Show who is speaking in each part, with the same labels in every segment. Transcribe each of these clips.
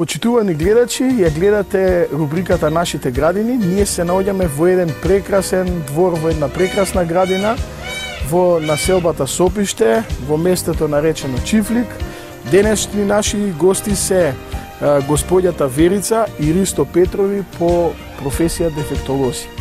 Speaker 1: Почитувани гледачи, ја гледате рубриката Нашите градини. Ние се наоѓаме во еден прекрасен двор, во една прекрасна градина, во населбата Сопиште, во местото наречено Чифлик. Денешни наши гости се господјата Верица и Ристо Петрови по професија дефектолози.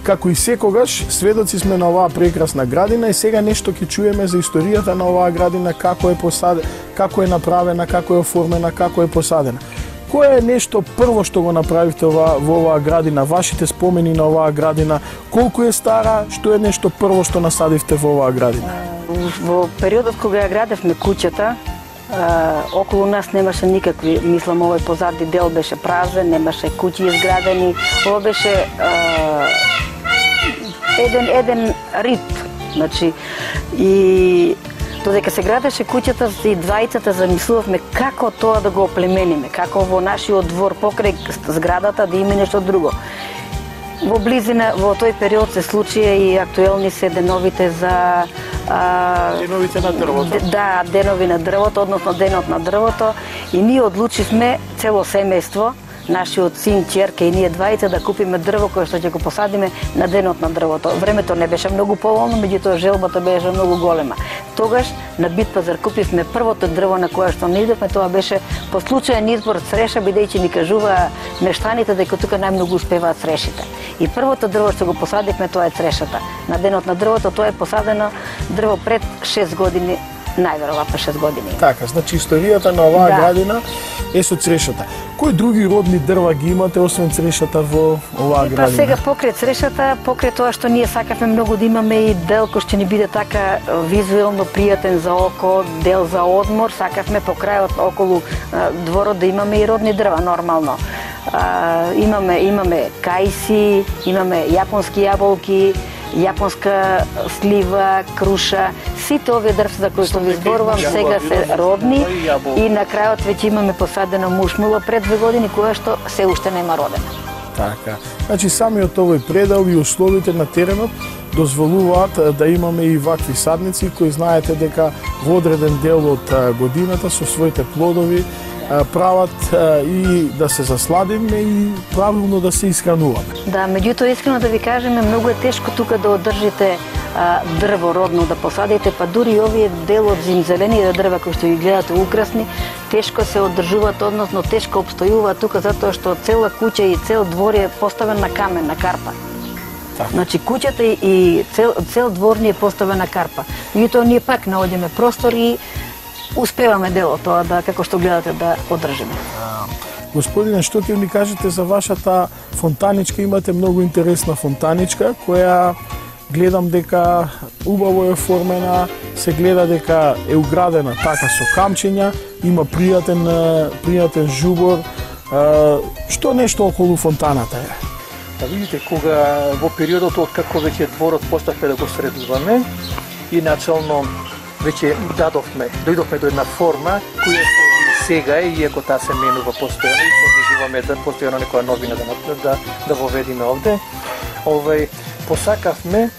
Speaker 1: Како и секогаш, сведоци сме на оваа прекрасна градина и сега нешто ќе чуеме за историјата на оваа градина, како е посадена, како е направена, како е оформена, како е посадена. Кое е нешто прво што го направивте во оваа градина, вашите спомени на оваа градина, колку е стара, што е нешто прво што насадивте во оваа градина?
Speaker 2: Во периодот кога ја градевме куќата, околу нас немаше никакви, мислам, овој позади дел беше празен, немаше куќи изградени, ова беше еден рит, значи, и додека се градеше куќата, и двајцата замислувавме како тоа да го оплемениме, како во нашиот двор покрај зградата да има нешто друго. Во близина, во тој период се случија и актуелни се деновите за
Speaker 1: деновите на дрвото.
Speaker 2: Да, денови на дрвото, односно денот на дрвото, и ние одлучивме цело семејство, нашиот син, ќерка и ние двајца да купиме дрво кое што ќе го посадиме на денот на дрвото. Времето не беше многу поволно, меѓутоа желбата беше многу голема. Тогаш на Бит пазар купивме првото дрво на кое што не идевме, тоа беше по случаен избор цреша, бидејќи ни кажуваа мештаните дека тука најмногу успеваат црешите. И првото дрво што го посадивме, тоа е црешата. На денот на дрвото тоа е посадено дрво пред 6 години, најверојатно 6 години.
Speaker 1: Така, значи историјата на оваа градина е со црешата. Кои други родни дрва ги имате освен црешата во оваа градина?
Speaker 2: Па сега покрај црешата, покрај тоа што ние сакавме многу да имаме и дел кој ќе ни биде така визуелно пријатен за око, дел за одмор, сакавме покрајот околу дворот да имаме и родни дрва нормално. Имаме кајси, имаме јапонски јаболки, јапонска слива, круша, сите овие дрвца кои што ви зборувам сега се родни и на крајот веќе имаме посадено мушмула пред 2 години која што се уште нема родена.
Speaker 1: Така. Значи самиот овој предел и условите на теренот дозволуваат да имаме и вакви садници кои знаете дека во одреден дел од годината со своите плодови прават и да се засладиме и правилно да се исхрануваме.
Speaker 2: Да, меѓутоа искрено да ви кажеме, многу е тешко тука да одржите дрво родно да посадите, па дури и овие дел од зимзелените дрва кои што ги гледате украсни, тешко се одржуваат, односно тешко опстојуваат тука затоа што цела куќа и цел двор е поставен на камен, на карпа. Так. Значи куќата и цел двор ни е поставен на карпа. Меѓутоа ние пак наоѓаме простор и успеваме дело тоа да, како што гледате, да одржиме.
Speaker 1: Господине, што ќе ни кажете за вашата фонтаничка? Имате многу интересна фонтаничка, која гледам дека убаво е оформена, се гледа дека е уградена така со камчиња, има пријатен жубор. Што нешто околу фонтаната е?
Speaker 3: Да видите, кога во периодот од како веќе дворот поставме да го средуваме и начално веќе дојдовме до една форма која сега е, иако таа се менува постојано и продолжуваме да постојано некоја новина да воведиме овде. Посакавме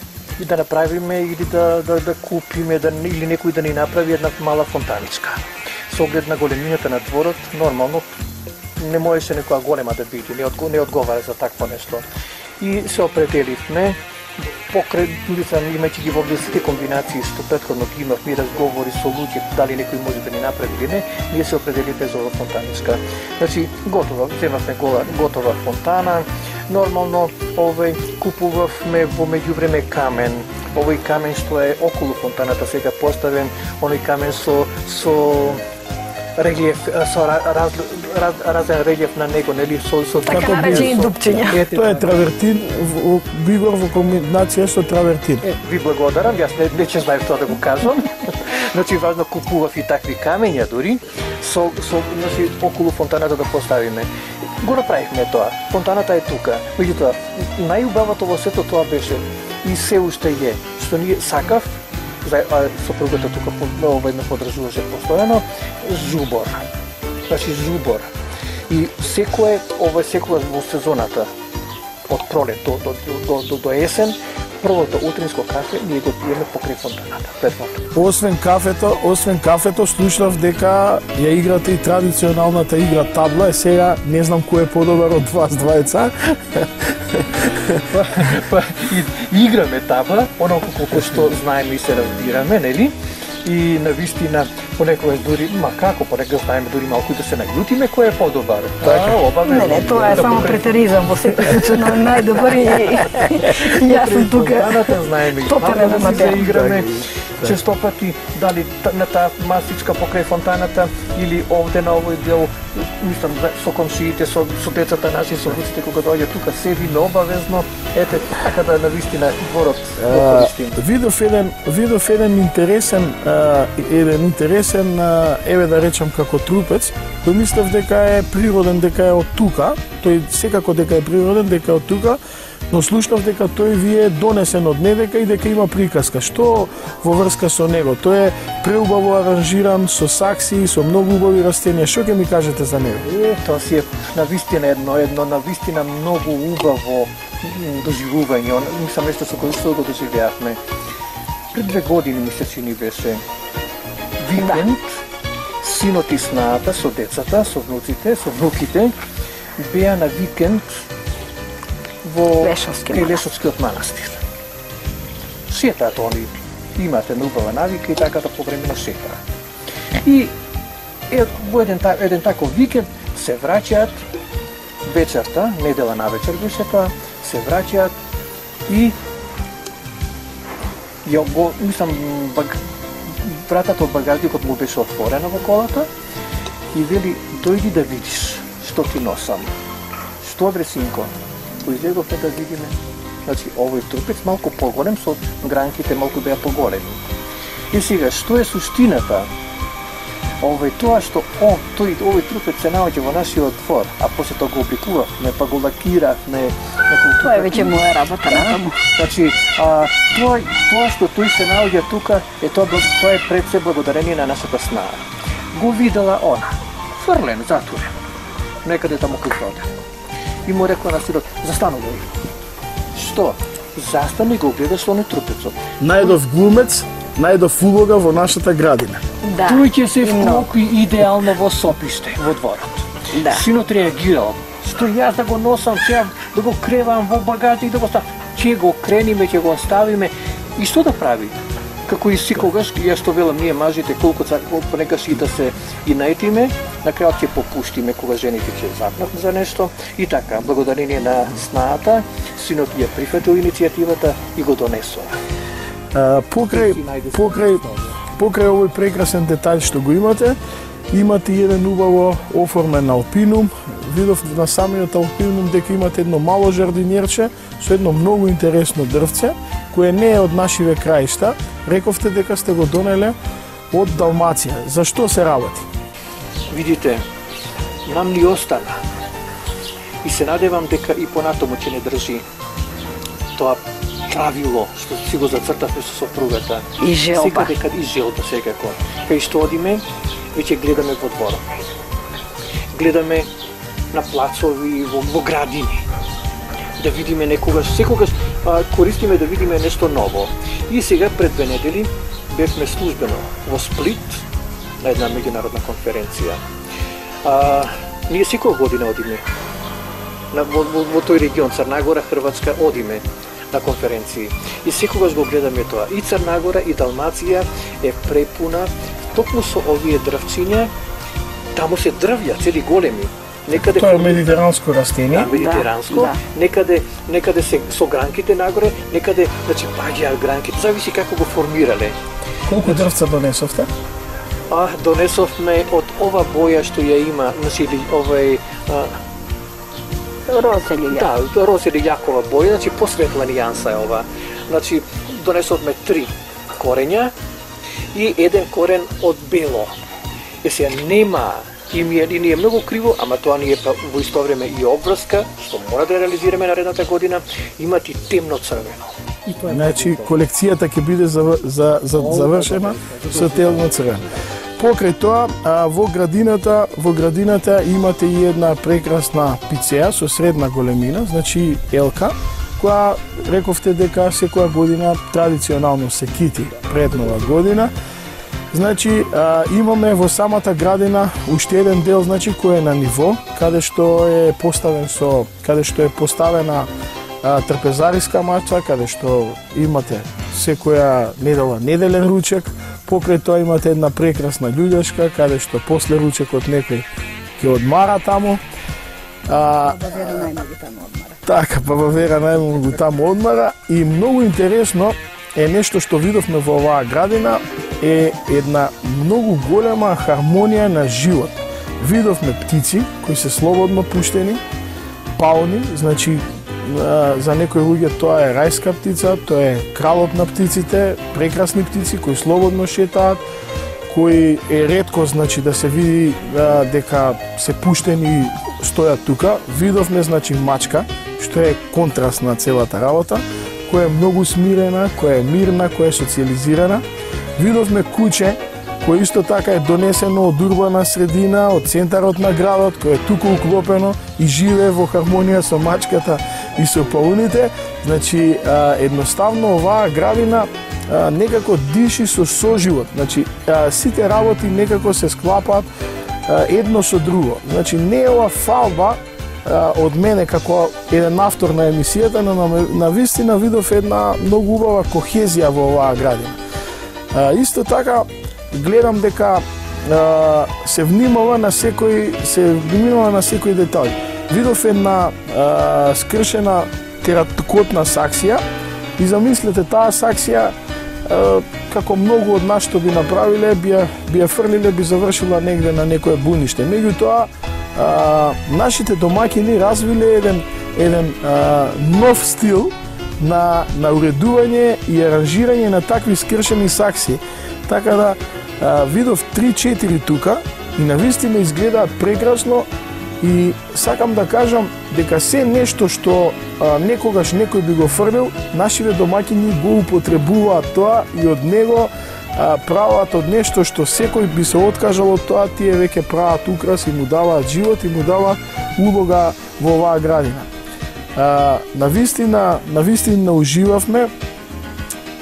Speaker 3: и да направиме или да купиме или некој да ни направи една мала фонтаничка. Со оглед на големината на дворот, нормално не можеше некоја голема да биде, не одговара за такво нешто. И се определивме покрај, имајќи ги во сите комбинации што претходно ги имавме и разговори со луѓе дали некој може да ни направи или не, ние се определивме за ова фонтаничка. Значи, земавме готова фонтана, нормално купувавме во меѓувреме камен. Овој камен што е околу фонтаната сега поставен, оној камен со релиеф, со разен релиеф на него, нели, со
Speaker 2: така наречени дупчиња.
Speaker 1: Тоа е травертин, бигор во комбинација со травертин.
Speaker 3: Ви благодарам, јас не ќе знаев тоа да го кажам. Значи, важно купував и такви камења дури, значи, околу фонтаната да поставиме. Го направивме тоа. Фонтаната е тука. Меѓутоа, најубавото во сето тоа беше и се уште е, што ние сакав сопругата тука ме подржуваше постојано, зубор. Значи зубор. И секогаш во сезоната, од пролет до есен, првото утринско кафе ние го пиеме покрај фонтаната, пред фонтаната.
Speaker 1: Освен кафето, слушнав дека ја играте и традиционалната игра табла, сега не знам кој е подобар од вас двајца.
Speaker 3: Играме табла, оноко колку што знаеме и се разбираме, нели? И навистина понекогаш дури, понекогаш знаеме дури малку да се наљутиме кој е подобар.
Speaker 2: Не, тоа е само претеризам во секој случај, но најдобар и јас сум тука.
Speaker 3: Знаеме и табла да играме. Често пати, дали на таа масичка покрај фонтаната или овде на овој дел, мислам, со комшиите, со децата наши, со внуците, кога доаѓа тука, се видно обавезно, ете, така да навистина дворот го користим.
Speaker 1: Видов еден интересен, еве да речам како трупец, кој мислев дека е природен, дека е од тука, тој секако дека е природен, дека е од тука, но слушнав дека тој ви е донесен од недека и дека има приказка. Што во врска со него? Тој е преубаво аранжиран, со сакси, со многу убави растенија. Што ќе ми кажете за него?
Speaker 3: Тоа си е навистина едно навистина многу убаво доживување. Мислам нешто со кој го доживеавме. Пред 2 години ми се чини беше викенд, синот и снаата со децата, со внуците, со внуките, беа на викенд во Лешовскиот манастир. Шетаат они, имате убава навика и така да по време на шета. И во еден таков викенд се враќаат вечерта, недела на вечер беше тоа, се враќаат и мислам, вратата од багажникот му беше отворена во колата и вели, дојди да видиш што ти носам. Што бре синко? Поизлеговме да видиме. Значи, овој трупец малку поголем, со гранките малку беа поголеми. И сега, што е суштината? Тоа што овој трупец се наоѓа во нашиот двор, а после тоа го обликувавме, па го лакиравме.
Speaker 2: Тоа е веќе моја работа, натаму.
Speaker 3: Значи, тоа што тој се наоѓа тука, тоа е пред се благодарение на нашата снага. Го видела она, фрлен, затворен, некаде таму кај проде. И му рекла на синот, застану го. Што? Застани го гледаш оној трупецот.
Speaker 1: Најдов глумец, најдов улога во нашата градина.
Speaker 2: Да.
Speaker 3: Тој ќе се вклопи идеално во сопиште, во дворот.
Speaker 2: Да.
Speaker 3: Синот реагирал. Што јас да го носам, сега да го кревам во багажник и да го ставам. Ќе го крениме, ќе го оставиме. И што да прави? Како и секогаш, ја што велам ние мажите, колку понекаш и да се и најтиме, на крајот ќе попуштиме кога жените ќе запнат за нешто. И така, благодарение на снаата, синот ја прифатил иницијативата и го донесува.
Speaker 1: Покрај овој прекрасен детај што го имате и еден убаво оформен алпинум. Видов на самиот алпинум дека имате едно мало жардинерче со едно многу интересно дрвце, кое не е од нашиве краишта. Рековте дека сте го донеле од Далмација. За што се работи?
Speaker 3: Видите, нам ни остана. И се надевам дека и понатаму ќе не држи тоа правило што си го зацртавме со сопругата.
Speaker 2: И желба.
Speaker 3: И желба секако. Кај што одиме, веќе гледаме во дворот. Гледаме на плацови, во градини. Да видиме секогаш користиме да видиме нешто ново. И сега пред 2 недели бевме службено во Сплит на една меѓународна конференција. Ние секоја година одиме во тој регион, Црна Гора, Хрватска, одиме на конференции. И секогаш го гледаме тоа. И Црна Гора и Далмација е препуна токму со овие дрвчиња. Таму се дрвја, цели големи. Некаде
Speaker 1: тоа е медитеранско растение.
Speaker 3: Да, медитеранско. Да. Некаде се со гранките нагоре, некаде паѓаат гранките. Зависи како го формирале.
Speaker 1: Колку дрвца донесовте?
Speaker 3: Донесовме од ова боја што ја има, значи овој
Speaker 2: Роз или јакова.
Speaker 3: Да, роз или јакова боја, значи посветла нијанса е ова. Значи донесовме 3 корења и 1 корен од бело. Сега нема и ни е многу криво, ама тоа ни е во исто време и обврска, што мора да реализираме наредната година, имати темно црвено.
Speaker 1: Значи колекцијата ќе биде завршена со телно црвено. Покрај тоа, во градината имате и една прекрасна пицеја со средна големина, значи елка, која рековте дека секоја година традиционално се кити пред Нова година. Значи, имаме во самата градина уште еден дел, значи, кој е на ниво, каде што е поставена трпезариска мача, каде што имате секоја недела неделен ручек. Покрај тоа имате една прекрасна љуѓашка, каде што после ручекот некој ќе одмара таму.
Speaker 2: Бавера најмногу таму одмара.
Speaker 1: Така, Бавера најмногу таму одмара. И многу интересно е нешто што видовме во оваа градина, е една многу голема хармонија на живот. Видовме птици кои се слободно пуштени, пауни, значи за некои луѓе тоа е рајска птица, тоа е кралот на птиците, прекрасни птици кои слободно шетаат, кои е ретко, значи, да се види дека се пуштени и стојат тука. Видовме, значи, мачка, што е контраст на целата работа, која е многу смирена, која е мирна, која е социализирана. Видовме куче, кој исто така е донесено од урбана средина, од центарот на градот, кој е тука уклопено и живее во хармонија со мачката и со пауните. Значи, едноставно оваа градина некако диши со соживот. Значи, сите работи некако се склапаат едно со друго. Значи, не е ова фалба од мене како еден автор на емисијата, но на вистина видов една многу убава кохезија во оваа градина. Исто така, гледам дека се внимава на секој детај. Видов една скршена тераткотна саксија и замислете, таа саксија, како многу од нас што би направиле, би ја фрлиле, би завршила негде на некое буниште. Меѓутоа, нашите домаќини развиле еден нов стил на уредување и аранжирање на такви скршени сакси. Така да видов 3-4 тука и навистина изгледаат прекрасно и сакам да кажам дека се нешто што некогаш некој би го фрлил, нашите домаќини го употребуваат тоа и од него прават од нешто што секој би се откажал од тоа, тие веќе прават украс и му даваат живот и му даваат улога во оваа градина. Навистина уживавме.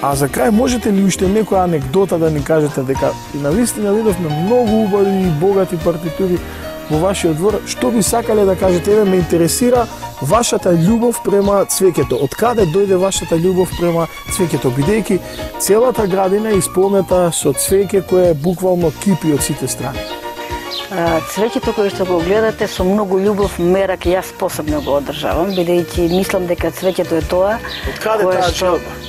Speaker 1: А за крај, можете ли уште некоја анекдота да ни кажете, дека навистина видовме многу убави и богати партитури во вашиот двор? Што би сакале да кажете? Еве, ме интересира вашата љубов према цвеќето. Од каде дојде вашата љубов према цвеќето? Бидејќи целата градина е исполнета со цвеќе кое буквално кипи од сите страни.
Speaker 2: Цвеќето кое што го гледате со многу љубов, мерак и јас посебно го одржавам, бидејќи мислам дека цвеќето е тоа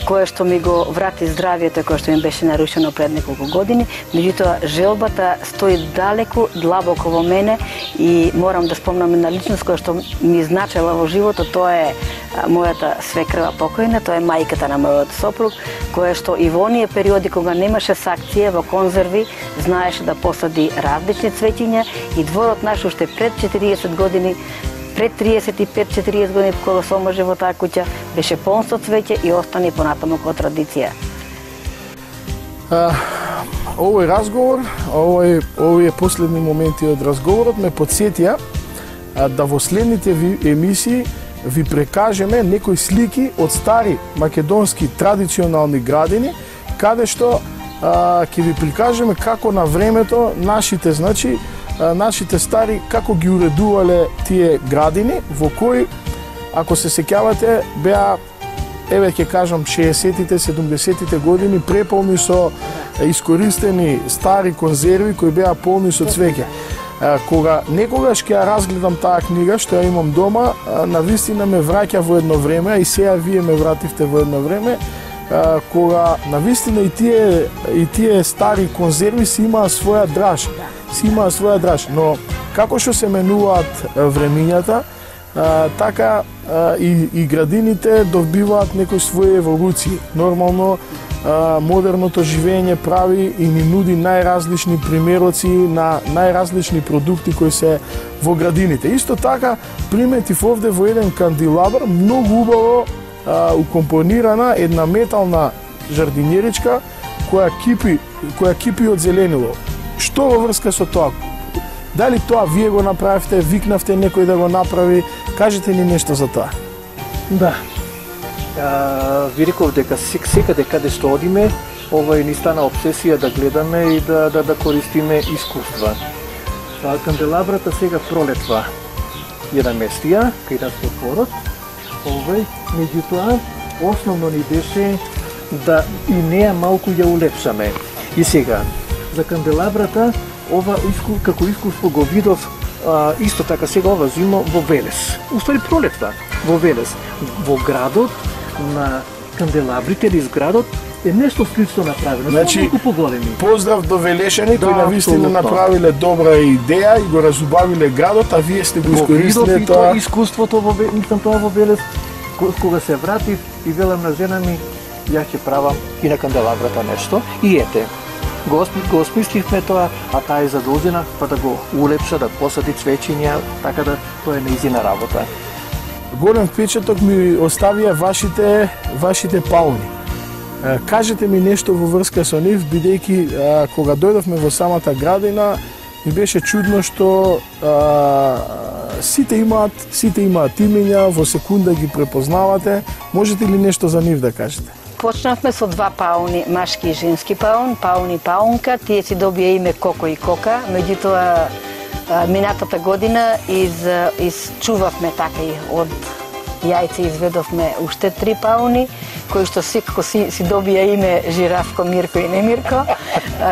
Speaker 2: кое што ми го врати здравието, кое што ми беше нарушено пред неколку години. Меѓутоа, желбата стои далеку, длабоко во мене и морам да спомнам една личност која што ми значела во животот. Тоа е мојата свекрва покојна, тоа е мајката на мојот сопруг, која што и во оние периоди кога немаше сакција во конзерви, знаеше да посади различни цвеќиња и дворот наш уште пред 40 години, пред 35-40 години кога се омаже во таа куќа, беше полн со цвеќе и остани понатаму како традиција.
Speaker 1: Овој разговор, овие последни моменти од разговорот ме потсетија да во следните емисии ви прекажеме некои слики од стари македонски традиционални градини, каде што ќе ви прикажеме како на времето нашите стари како ги уредувале тие градини, во кои, ако се сеќавате, беа, еве ќе кажам, 60-тите, 70-тите години преполни со искористени стари конзерви кои беа полни со цвеќе. Кога некогаш ќе ја разгледам таа книга што ја имам дома, навистина ме враќа во едно време, и сега вие ме вративте во едно време, кога навистина и тие стари конзерви си имаа своја драж. Но како што се менуваат времињата, така и градините добиваат некои своји еволуции. Нормално, модерното живење прави и ни нуди најразлични примероци на најразлични продукти кои се во градините. Исто така, приметив овде во еден канделабар, многу убаво укомпонирана една метална жардинеричка која кипи од зеленило. Што во врска со тоа? Дали тоа вие го направивте, викнавте некој да го направи? Кажете ни нешто за тоа.
Speaker 3: Да. Ви реков дека секаде каде што одиме, ова е ни стана обсесија да гледаме и да користиме искуства. Канделабрата сега пролетва една местија, кај нас во дворот, меѓутоа, основно ни беше да и неа малку ја улепшаме. И сега, за канделабрата, ова како искуство го видов исто така сега ова зима во Велес. Уствари пролетва во Велес. Во градот на канделабрите или изградот е нешто слично направено,
Speaker 1: значи,
Speaker 3: малку поголеми.
Speaker 1: Поздрав до велешани кои навистина направиле добра идеја и го разубавиле градот, а вие сте го искористиле тоа.
Speaker 3: Искуството во Велес, кога се вратив и велам на жена ми, ја ќе правам и на канделабрата нешто. И ете, го осмисливме тоа, а таа е задолжена па да го улепша, да посади цвеќиња, така да тоа е неизина работа.
Speaker 1: Голем впечаток ми оставија вашите пауни. Кажете ми нешто во врска со нив, бидејќи кога дојдовме во самата градина, ми беше чудно што сите имаат имиња, во секунда ги препознавате. Можете ли нешто за нив да кажете?
Speaker 2: Почнавме со два пауни, машки и женски паун, паун и паунка, тие си добија име Коко и Кока, меѓутоа минатата година изчувавме така и од јајце изведовме уште 3 пауни, кои што секако си добија име Жирафко, Мирко и Немирко.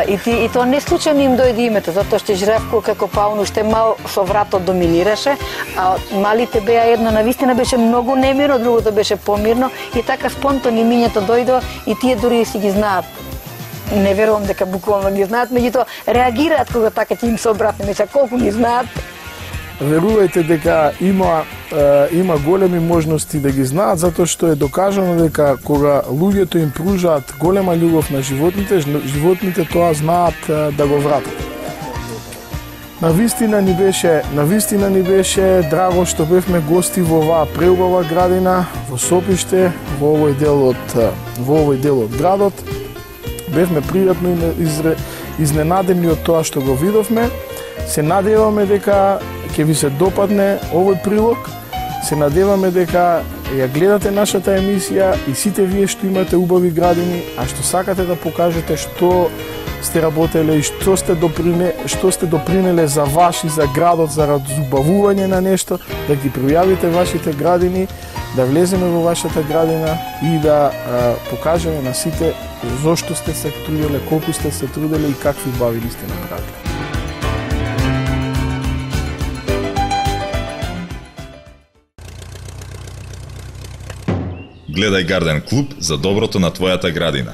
Speaker 2: И тоа не случајно им дојде името, затоа што Жирафко како паун уште мал со вратот доминираше, а малите беа едно навистина беше многу немирно, другото беше помирно и така спонтано имињето дојдо и тие дури си ги знаат. Не верувам дека буквално ги знаат, меѓутоа реагираат кога така ќе им се обратне, меѓутоа колку ги знаат.
Speaker 1: Верувајте дека има големи можности да ги знаат, затоа што е докажано дека кога луѓето им пружаат голема љубов на животните тоа знаат да го вратат. Навистина ни беше драго што бевме гости во оваа преубава градина, во Сопиште, во овој дел од градот. Бевме пријатно изненадени од тоа што го видовме. Се надеваме дека ќе ви се допадне овој прилог. Се надеваме дека ја гледате нашата емисија и сите вие што имате убави градини, а што сакате да покажете што сте работеле и што сте допринеле за ваш и за градот, за разубавување на нешто, да ги пројавите вашите градини, да влеземе во вашата градина и да покажеме на сите зошто сте се труделе, колку сте се труделе и какви убавини сте направиле.
Speaker 4: Гледај Гарден Клуб за доброто на твојата градина.